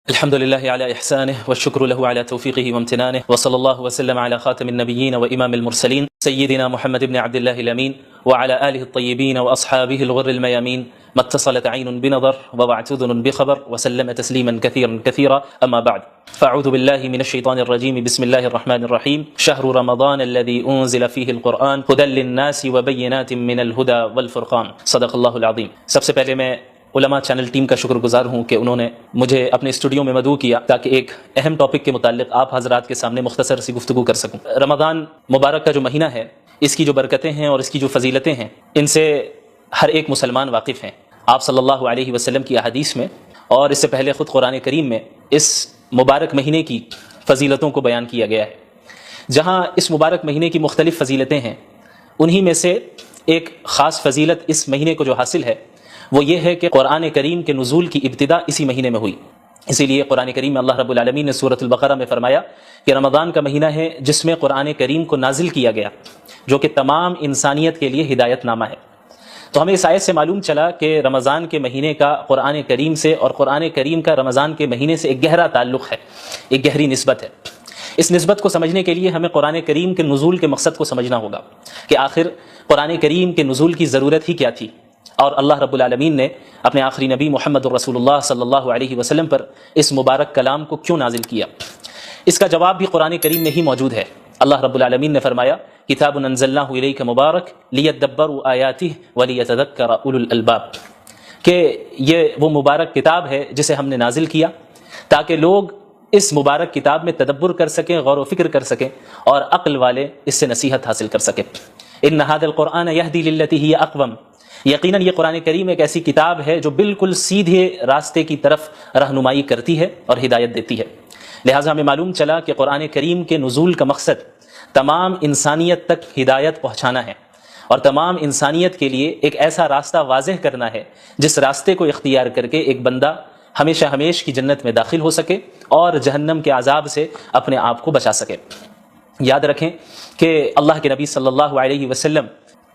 الحمد لله على إحسانه والشكر له على توفيقه وامتنانه وصلى الله وسلم على خاتم النبيين وإمام المرسلين سيدنا محمد بن عبد الله الأمين وعلى آله الطيبين وأصحابه الغر الميامين ما اتصلت عين بنظر ووعت أذن بخبر وسلم تسليما كثيرا كثيرا أما بعد فأعوذ بالله من الشيطان الرجيم بسم الله الرحمن الرحيم شهر رمضان الذي أنزل فيه القرآن هدى للناس وبينات من الهدى والفرقان صدق الله العظيم. سب سے پہلے میں علماء چینل ٹیم کا شکر گزار ہوں کہ انہوں نے مجھے اپنے اسٹوڈیو میں مدعو کیا تاکہ ایک اہم ٹاپک کے متعلق آپ حضرات کے سامنے مختصر سی گفتگو کر سکوں. رمضان مبارک کا جو مہینہ ہے، اس کی جو برکتیں ہیں اور اس کی جو فضیلتیں ہیں، ان سے ہر ایک مسلمان واقف ہیں. آپ صلی اللہ علیہ وسلم کی احادیث میں اور اس سے پہلے خود قرآن کریم میں اس مبارک مہینے کی فضیلتوں کو بیان کیا گیا ہے. جہاں اس مبارک مہینے کی مختلف فضیلتیں ہیں، انہی میں سے ایک خاص فضیلت اس مہینے کو جو حاصل ہے وہ یہ ہے کہ قرآن کریم کے نزول کی ابتدا اسی مہینے میں ہوئی. اسی لیے قرآن کریم میں اللہ رب العالمین نے سورۃ البقرہ میں فرمایا کہ رمضان کا مہینہ ہے جس میں قرآن کریم کو نازل کیا گیا، جو کہ تمام انسانیت کے لیے ہدایت نامہ ہے. تو ہمیں اس آیت سے معلوم چلا کہ رمضان کے مہینے کا قرآن کریم سے اور قرآن کریم کا رمضان کے مہینے سے ایک گہرا تعلق ہے، ایک گہری نسبت ہے. اس نسبت کو سمجھنے کے لیے ہمیں قرآن کریم کے نزول کے مقصد کو سمجھنا ہوگا کہ آخر قرآن کریم کے نزول کی ضرورت ہی کیا تھی، اور اللہ رب العالمین نے اپنے آخری نبی محمد الرسول اللہ صلی اللہ علیہ وسلم پر اس مبارک کلام کو کیوں نازل کیا. اس کا جواب بھی قرآن کریم میں ہی موجود ہے. اللہ رب العالمین نے فرمایا کتاب انزلناہ الیک مبارک لیدبروا آیاتہ ولیتذکر اولو الالباب، کہ یہ وہ مبارک کتاب ہے جسے ہم نے نازل کیا تاکہ لوگ اس مبارک کتاب میں تدبر کر سکیں، غور و فکر کر سکیں، اور عقل والے اس سے نصیحت حاصل کر سکیں. ان ھذا القرآن یہدی للتی ہی اقوم، یقیناً یہ قرآن کریم ایک ایسی کتاب ہے جو بالکل سیدھے راستے کی طرف رہنمائی کرتی ہے اور ہدایت دیتی ہے. لہٰذا ہمیں معلوم چلا کہ قرآن کریم کے نزول کا مقصد تمام انسانیت تک ہدایت پہنچانا ہے، اور تمام انسانیت کے لیے ایک ایسا راستہ واضح کرنا ہے جس راستے کو اختیار کر کے ایک بندہ ہمیشہ ہمیش کی جنت میں داخل ہو سکے اور جہنم کے عذاب سے اپنے آپ کو بچا سکے. یاد رکھیں کہ اللہ کے نبی صلی اللہ علیہ وسلم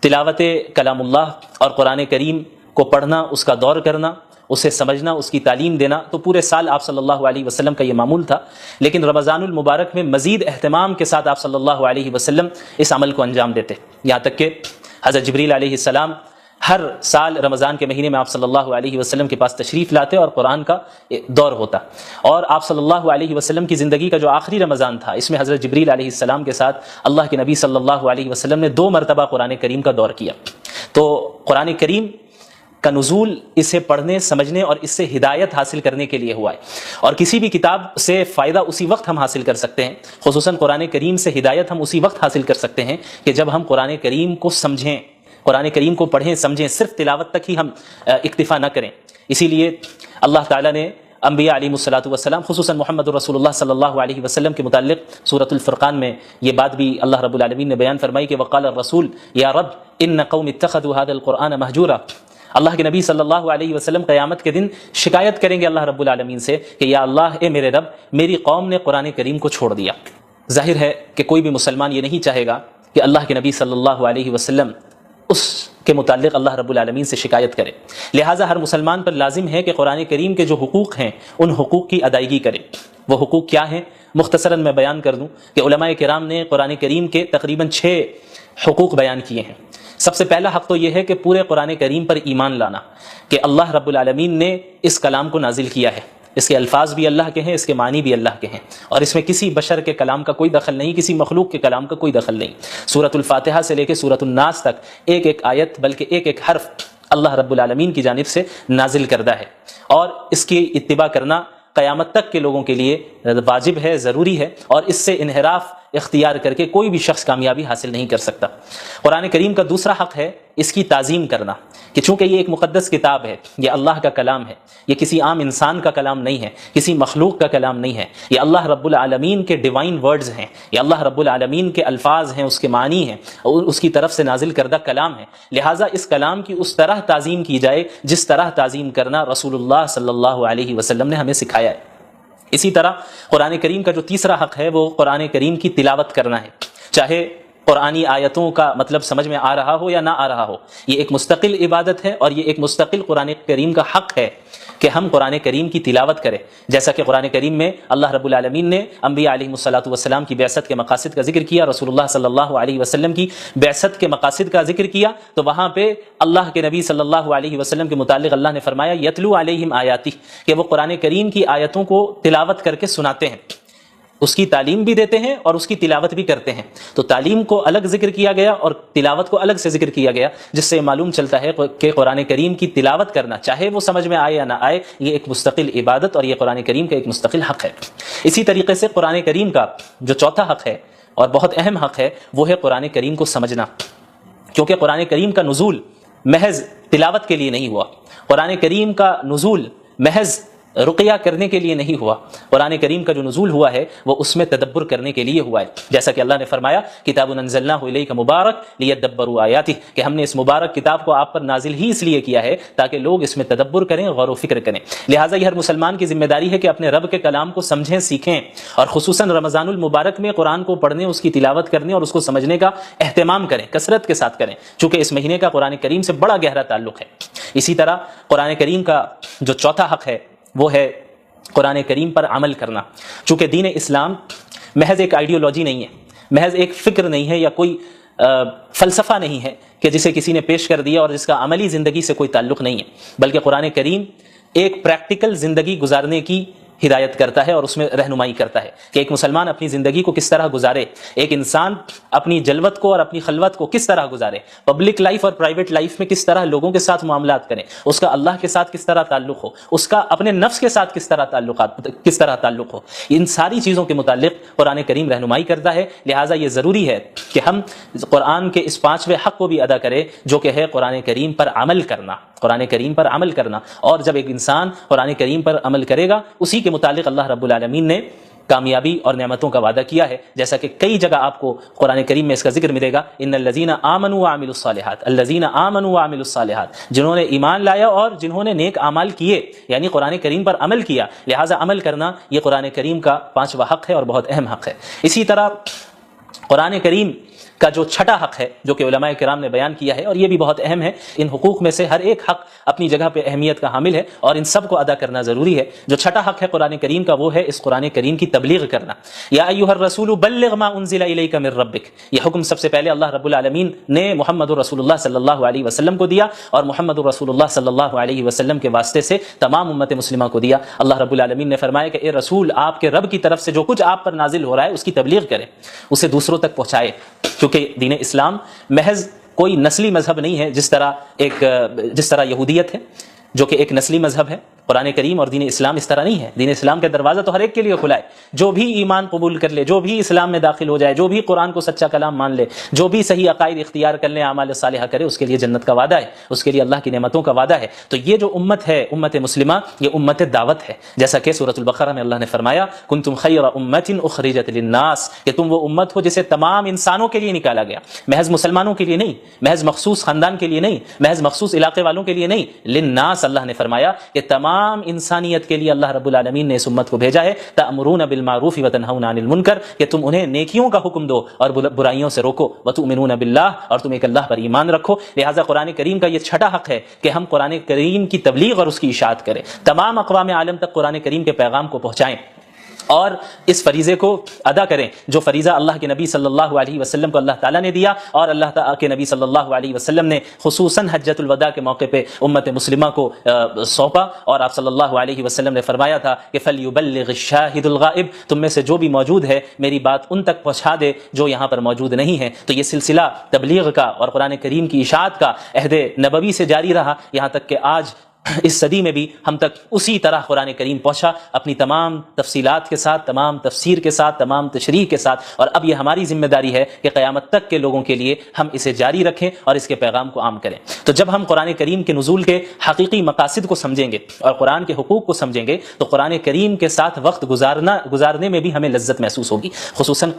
تلاوت کلام اللہ اور قرآن کریم کو پڑھنا، اس کا دور کرنا، اسے سمجھنا، اس کی تعلیم دینا تو پورے سال آپ صلی اللہ علیہ وسلم کا یہ معمول تھا. لیکن رمضان المبارک میں مزید اہتمام کے ساتھ آپ صلی اللہ علیہ وسلم اس عمل کو انجام دیتے، یہاں تک کہ حضرت جبریل علیہ السلام ہر سال رمضان کے مہینے میں آپ صلی اللہ علیہ وسلم کے پاس تشریف لاتے اور قرآن کا دور ہوتا. اور آپ صلی اللہ علیہ وسلم کی زندگی کا جو آخری رمضان تھا، اس میں حضرت جبریل علیہ السلام کے ساتھ اللہ کے نبی صلی اللہ علیہ وسلم نے 2 مرتبہ قرآن کریم کا دور کیا. تو قرآن کریم کا نزول اسے پڑھنے، سمجھنے اور اس سے ہدایت حاصل کرنے کے لیے ہوا ہے. اور کسی بھی کتاب سے فائدہ اسی وقت ہم حاصل کر سکتے ہیں، خصوصاً قرآن کریم سے ہدایت ہم اسی وقت حاصل کر سکتے ہیں کہ جب ہم قرآن کریم کو سمجھیں، قرآن کریم کو پڑھیں، سمجھیں. صرف تلاوت تک ہی ہم اکتفا نہ کریں. اسی لیے اللہ تعالیٰ نے انبیاء علیہ الصلوۃ والسلام، خصوصاً محمد رسول اللہ صلی اللہ علیہ وسلم کے متعلق سورۃ الفرقان میں یہ بات بھی اللہ رب العالمین نے بیان فرمائی کہ وقال الرسول یا رب ان قوم اتخذوا هذا القرآن مہجورا. اللہ کے نبی صلی اللہ علیہ وسلم قیامت کے دن شکایت کریں گے اللہ رب العالمین سے کہ یا اللہ، اے میرے رب، میری قوم نے قرآن کریم کو چھوڑ دیا. ظاہر ہے کہ کوئی بھی مسلمان یہ نہیں چاہے گا کہ اللہ کے نبی صلی اللہ علیہ وسلم اس کے متعلق اللہ رب العالمین سے شکایت کرے. لہٰذا ہر مسلمان پر لازم ہے کہ قرآن کریم کے جو حقوق ہیں ان حقوق کی ادائیگی کرے. وہ حقوق کیا ہیں؟ مختصراً میں بیان کر دوں کہ علماء کرام نے قرآن کریم کے تقریباً 6 حقوق بیان کیے ہیں. سب سے پہلا حق تو یہ ہے کہ پورے قرآن کریم پر ایمان لانا کہ اللہ رب العالمین نے اس کلام کو نازل کیا ہے، اس کے الفاظ بھی اللہ کے ہیں، اس کے معنی بھی اللہ کے ہیں، اور اس میں کسی بشر کے کلام کا کوئی دخل نہیں، کسی مخلوق کے کلام کا کوئی دخل نہیں. سورۃ الفاتحہ سے لے کے سورۃ الناس تک ایک ایک آیت بلکہ ایک ایک حرف اللہ رب العالمین کی جانب سے نازل کردہ ہے، اور اس کی اتباع کرنا قیامت تک کے لوگوں کے لیے واجب ہے، ضروری ہے، اور اس سے انحراف اختیار کر کے کوئی بھی شخص کامیابی حاصل نہیں کر سکتا. قرآن کریم کا دوسرا حق ہے اس کی تعظیم کرنا کہ چونکہ یہ ایک مقدس کتاب ہے، یہ اللہ کا کلام ہے، یہ کسی عام انسان کا کلام نہیں ہے، کسی مخلوق کا کلام نہیں ہے، یہ اللہ رب العالمین کے ڈیوائن ورڈز ہیں، یہ اللہ رب العالمین کے الفاظ ہیں، اس کے معنی ہیں، اور اس کی طرف سے نازل کردہ کلام ہے. لہٰذا اس کلام کی اس طرح تعظیم کی جائے جس طرح تعظیم کرنا رسول اللہ صلی اللہ علیہ وسلم نے ہمیں سکھایا ہے. اسی طرح قرآن کریم کا جو تیسرا حق ہے وہ قرآن کریم کی تلاوت کرنا ہے، چاہے قرآنی آیتوں کا مطلب سمجھ میں آ رہا ہو یا نہ آ رہا ہو، یہ ایک مستقل عبادت ہے اور یہ ایک مستقل قرآن کریم کا حق ہے کہ ہم قرآن کریم کی تلاوت کریں. جیسا کہ قرآن کریم میں اللہ رب العالمین نے انبیاء علیہ الصلاۃ والسلام کی بعثت کے مقاصد کا ذکر کیا، رسول اللہ صلی اللہ علیہ وسلم کی بعثت کے مقاصد کا ذکر کیا، تو وہاں پہ اللہ کے نبی صلی اللہ علیہ وسلم کے متعلق اللہ نے فرمایا یتلو علیہم آیاتی، کہ وہ قرآن کریم کی آیتوں کو تلاوت کر کے سناتے ہیں، اس کی تعلیم بھی دیتے ہیں اور اس کی تلاوت بھی کرتے ہیں. تو تعلیم کو الگ ذکر کیا گیا اور تلاوت کو الگ سے ذکر کیا گیا، جس سے معلوم چلتا ہے کہ قرآن کریم کی تلاوت کرنا چاہے وہ سمجھ میں آئے یا نہ آئے، یہ ایک مستقل عبادت اور یہ قرآن کریم کا ایک مستقل حق ہے. اسی طریقے سے قرآن کریم کا جو چوتھا حق ہے اور بہت اہم حق ہے وہ ہے قرآن کریم کو سمجھنا، کیونکہ قرآن کریم کا نزول محض تلاوت کے لیے نہیں ہوا، قرآن کریم کا نزول محض رقیہ کرنے کے لیے نہیں ہوا، قرآن کریم کا جو نزول ہوا ہے وہ اس میں تدبر کرنے کے لیے ہوا ہے. جیسا کہ اللہ نے فرمایا کتاب انزلناہ الیک مبارک لیدبروا آیاتہ، کہ ہم نے اس مبارک کتاب کو آپ پر نازل ہی اس لیے کیا ہے تاکہ لوگ اس میں تدبر کریں، غور و فکر کریں. لہٰذا یہ ہر مسلمان کی ذمہ داری ہے کہ اپنے رب کے کلام کو سمجھیں، سیکھیں، اور خصوصاً رمضان المبارک میں قرآن کو پڑھنے، اس کی تلاوت کرنے اور اس کو سمجھنے کا اہتمام کریں، کثرت کے ساتھ کریں، چونکہ اس مہینے کا قرآن کریم سے بڑا گہرا تعلق ہے. اسی طرح قرآن کریم کا جو چوتھا حق ہے وہ ہے قرآن کریم پر عمل کرنا. چونکہ دین اسلام محض ایک آئیڈیالوجی نہیں ہے، محض ایک فکر نہیں ہے، یا کوئی فلسفہ نہیں ہے کہ جسے کسی نے پیش کر دیا اور جس کا عملی زندگی سے کوئی تعلق نہیں ہے، بلکہ قرآن کریم ایک پریکٹیکل زندگی گزارنے کی ہدایت کرتا ہے اور اس میں رہنمائی کرتا ہے کہ ایک مسلمان اپنی زندگی کو کس طرح گزارے، ایک انسان اپنی جلوت کو اور اپنی خلوت کو کس طرح گزارے، پبلک لائف اور پرائیویٹ لائف میں کس طرح لوگوں کے ساتھ معاملات کریں، اس کا اللہ کے ساتھ کس طرح تعلق ہو، اس کا اپنے نفس کے ساتھ کس طرح تعلق ہو. ان ساری چیزوں کے متعلق قرآن کریم رہنمائی کرتا ہے. لہٰذا یہ ضروری ہے کہ ہم قرآن کے اس پانچویں حق کو بھی ادا کریں جو کہ ہے قرآن کریم پر عمل کرنا، قرآن کریم پر عمل کرنا. اور جب ایک انسان قرآن کریم پر عمل کرے گا اسی کے متعلق اللہ رب العالمین نے کامیابی اور نعمتوں کا وعدہ کیا ہے. جیسا کہ کئی جگہ آپ کو قرآن کریم میں اس کا ذکر ملے گا، ان الذین آمنوا وعملوا الصالحات، الذین آمنوا وعملوا الصالحات، جنہوں نے ایمان لایا اور جنہوں نے نیک اعمال کیے، یعنی قرآن کریم پر عمل کیا. لہٰذا عمل کرنا یہ قرآن کریم کا پانچواں حق ہے اور بہت اہم حق ہے. اسی طرح قرآن کریم کا جو چھٹا حق ہے جو کہ علماء کرام نے بیان کیا ہے اور یہ بھی بہت اہم ہے، ان حقوق میں سے ہر ایک حق اپنی جگہ پہ اہمیت کا حامل ہے اور ان سب کو ادا کرنا ضروری ہے. جو چھٹا حق ہے قرآن کریم کا وہ ہے اس قرآن کریم کی تبلیغ کرنا. یا ایھا الرسول بلغ ما انزل الیک من ربک، یہ حکم سب سے پہلے اللہ رب العالمین نے محمد رسول اللہ صلی اللہ علیہ وسلم کو دیا اور محمد رسول اللہ صلی اللہ علیہ وسلم کے واسطے سے تمام امت مسلمہ کو دیا. اللہ رب العالمین نے فرمایا کہ اے رسول آپ کے رب کی طرف سے جو کچھ آپ پر نازل ہو رہا ہے اس کی تبلیغ کریں، اسے دوسروں تک پہنچائے. کیونکہ دین اسلام محض کوئی نسلی مذہب نہیں ہے، جس طرح یہودیت ہے جو کہ ایک نسلی مذہب ہے. قرآن کریم اور دین اسلام اس طرح نہیں ہے. دین اسلام کا دروازہ تو ہر ایک کے لیے کھلا ہے، جو بھی ایمان قبول کر لے، جو بھی اسلام میں داخل ہو جائے، جو بھی قرآن کو سچا کلام مان لے، جو بھی صحیح عقائد اختیار کر لے، اعمال صالحہ کرے، اس کے لیے جنت کا وعدہ ہے، اس کے لیے اللہ کی نعمتوں کا وعدہ ہے. تو یہ جو امت ہے، امت مسلمہ، یہ امت دعوت ہے. جیسا کہ سورۃ البقرہ میں اللہ نے فرمایا کنتم خیر امۃ اخرجت للناس، کہ تم وہ امت ہو جسے تمام انسانوں کے لیے نکالا گیا، محض مسلمانوں کے لیے نہیں، محض مخصوص خاندان کے لیے نہیں، محض مخصوص علاقے والوں کے لیے نہیں، للناس. اللہ نے فرمایا کہ تمام انسانیت کے لیے اللہ رب العالمین نے اس امت کو بھیجا ہے. تأمرون بالمعروف وتنہون عن المنکر، کہ تم انہیں نیکیوں کا حکم دو اور برائیوں سے روکو. وتؤمنون باللہ، اور تم ایک اللہ پر ایمان رکھو. لہٰذا قرآن کریم کا یہ چھٹا حق ہے کہ ہم قرآن کریم کی تبلیغ اور اس کی اشاعت کریں، تمام اقوام عالم تک قرآن کریم کے پیغام کو پہنچائیں اور اس فریضے کو ادا کریں جو فریضہ اللہ کے نبی صلی اللہ علیہ وسلم کو اللہ تعالیٰ نے دیا اور اللہ تعالیٰ کے نبی صلی اللہ علیہ وسلم نے خصوصاً حجۃ الوداع کے موقع پہ امت مسلمہ کو سونپا. اور آپ صلی اللہ علیہ وسلم نے فرمایا تھا کہ فَلْيُبَلِّغِ الشَّاهِدُ الْغَائِبُ، تم میں سے جو بھی موجود ہے میری بات ان تک پہنچا دے جو یہاں پر موجود نہیں ہے. تو یہ سلسلہ تبلیغ کا اور قرآن کریم کی اشاعت کا عہد نبوی سے جاری رہا، یہاں تک کہ آج اس صدی میں بھی ہم تک اسی طرح قرآن کریم پہنچا، اپنی تمام تفصیلات کے ساتھ، تمام تفسیر کے ساتھ، تمام تشریح کے ساتھ. اور اب یہ ہماری ذمہ داری ہے کہ قیامت تک کے لوگوں کے لیے ہم اسے جاری رکھیں اور اس کے پیغام کو عام کریں. تو جب ہم قرآن کریم کے نزول کے حقیقی مقاصد کو سمجھیں گے اور قرآن کے حقوق کو سمجھیں گے تو قرآن کریم کے ساتھ وقت گزارنے میں بھی ہمیں لذت محسوس ہوگی. خصوصاً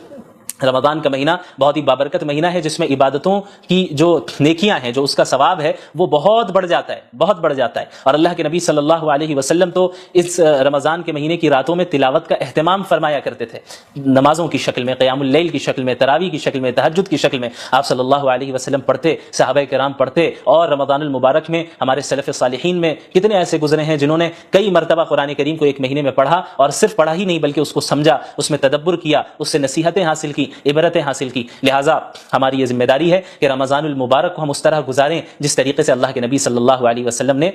رمضان کا مہینہ بہت ہی بابرکت مہینہ ہے، جس میں عبادتوں کی جو نیکیاں ہیں، جو اس کا ثواب ہے وہ بہت بڑھ جاتا ہے، بہت بڑھ جاتا ہے۔ اور اللہ کے نبی صلی اللہ علیہ وسلم تو اس رمضان کے مہینے کی راتوں میں تلاوت کا اہتمام فرمایا کرتے تھے، نمازوں کی شکل میں، قیام اللیل کی شکل میں، تراویح کی شکل میں، تہجد کی شکل میں آپ صلی اللہ علیہ وسلم پڑھتے، صحابہ کرام پڑھتے۔ اور رمضان المبارک میں ہمارے سلف صالحین میں کتنے ایسے گزرے ہیں جنہوں نے کئی مرتبہ قرآن کریم کو ایک مہینے میں پڑھا، اور صرف پڑھا ہی نہیں بلکہ اس کو سمجھا، اس میں تدبر کیا، اس سے نصیحتیں حاصل کی، عبرتیں حاصل کی۔ لہٰذا ہماری یہ ذمہ داری ہے کہ رمضان المبارک کو ہم اس طرح گزاریں جس طریقے سے اللہ کے نبی صلی اللہ علیہ وسلم نے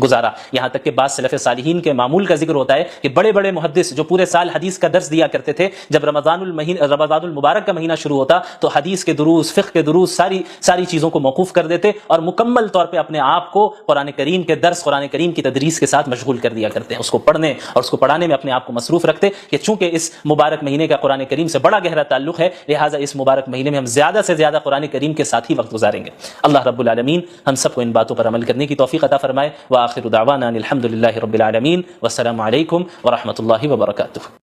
گزارا۔ یہاں تک کہ بعض سلف صالحین کے معمول کا ذکر ہوتا ہے کہ بڑے بڑے محدث جو پورے سال حدیث کا درس دیا کرتے تھے، جب رمضان المبارک کا مہینہ شروع ہوتا تو حدیث کے دروس، فقہ کے دروس، ساری چیزوں کو موقوف کر دیتے اور مکمل طور پہ اپنے آپ کو قرآن کریم کے درس، قرآن کریم کی تدریس کے ساتھ مشغول کر دیا کرتے ہیں، اس کو پڑھنے اور اس کو پڑھانے میں اپنے آپ کو مصروف رکھتے کہ چونکہ اس مبارک مہینے کا قرآن کریم سے بڑا گہرا تعلق ہے، لہٰذا اس مبارک مہینے میں ہم زیادہ سے زیادہ قرآن کریم کے ساتھ ہی وقت گزاریں گے۔ اللہ رب العالمین ہم سب کو ان باتوں پر عمل کرنے کی توفیق عطا فرمائے۔ وآخر دعوانا الحمد للہ رب العالمین، والسلام علیکم ورحمۃ اللہ وبرکاتہ۔